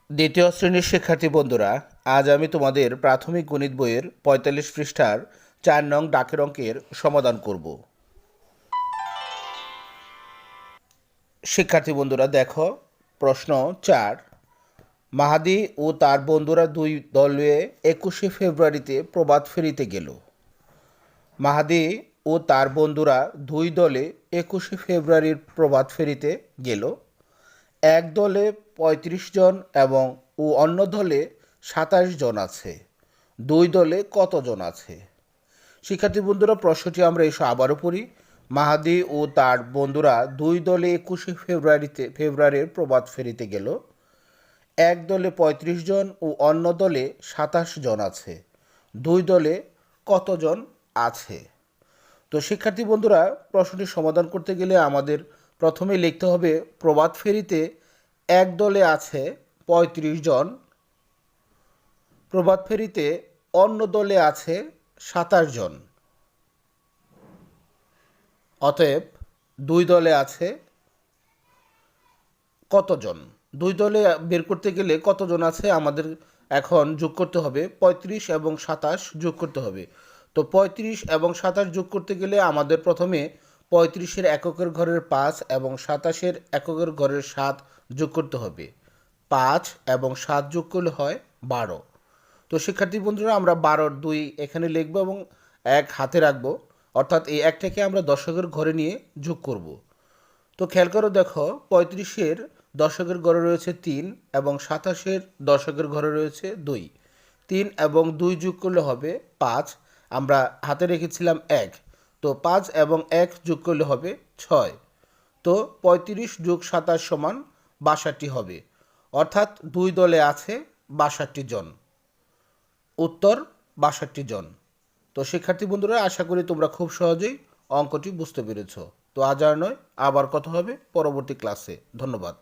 দ্বিতীয় শ্রেণীর শিক্ষার্থী বন্ধুরা, আজ আমি তোমাদের প্রাথমিক গণিত বইয়ের ৪৫ পৃষ্ঠার ৪ নং ডাকের অঙ্কের সমাধান করব। শিক্ষার্থী বন্ধুরা দেখো, প্রশ্ন ৪। মাহাদি ও তার বন্ধুরা দুই দলে ২১শে ফেব্রুয়ারিতে প্রভাত ফেরিতে গেল। মাহাদি ও তার বন্ধুরা দুই দলে ২১শে ফেব্রুয়ারির প্রভাত ফেরিতে গেল। এক দলে ৩৫ জন এবং অন্য দলে ২৭ জন আছে। দুই দলে কতজন আছে? শিক্ষার্থী বন্ধুরা, প্রশ্নটি আমরা এসে আবারও পড়ি। মাহাদি ও তার বন্ধুরা দুই দলে ২১শে ফেব্রুয়ারির প্রভাত ফেরিতে গেল। এক দলে ৩৫ জন ও অন্য দলে ২৭ জন আছে। দুই দলে কতজন আছে? তো শিক্ষার্থী বন্ধুরা, প্রশ্নটি সমাধান করতে গেলে আমাদের প্রথমে লিখতে হবে প্রভাত ফেরিতে এক দলে আছে ৩৫ জন, প্রভাত ফেরিতে অন্য দলে আছে ২৭ জন। অতএব দুই দলে আছে কতজন? দুই দলে বের করতে গেলে কতজন আছে আমাদের এখন যোগ করতে হবে, ৩৫ এবং ২৭ যোগ করতে হবে। তো ৩৫ এবং ২৭ যোগ করতে গেলে আমাদের প্রথমে ৩৫-এর এককের ঘরের ৫ এবং ২৭-এর এককের ঘরের ৭ যোগ করতে হবে। ৫ এবং ৭ যোগ করলে হয় ১২। তো শিক্ষার্থী বন্ধুরা, আমরা ১২-র ২ এখানে লিখব এবং ১ হাতে রাখবো, অর্থাৎ এই একটাকে আমরা দশকের ঘরে নিয়ে যোগ করব। তো খেয়াল করে দেখো, ৩৫-এর দশকের ঘরে রয়েছে ৩ এবং ২৭-এর দশকের ঘরে রয়েছে ২। ৩ এবং ২ যোগ করলে হবে ৫। আমরা হাতে রেখেছিলাম ১, তো ৫ এবং ১ যোগ করলে হবে ৬। তো ৩৫ যোগ ২৭ সমান ৬২ হবে, অর্থাৎ দুই দলে আছে ৬২ জন। উত্তর ৬২ জন। তো শিক্ষার্থী বন্ধুরা, আশা করি তোমরা খুব সহজেই অঙ্কটি বুঝতে পেরেছ। তো আজ আর নয়, আবার কথা হবে পরবর্তী ক্লাসে। ধন্যবাদ।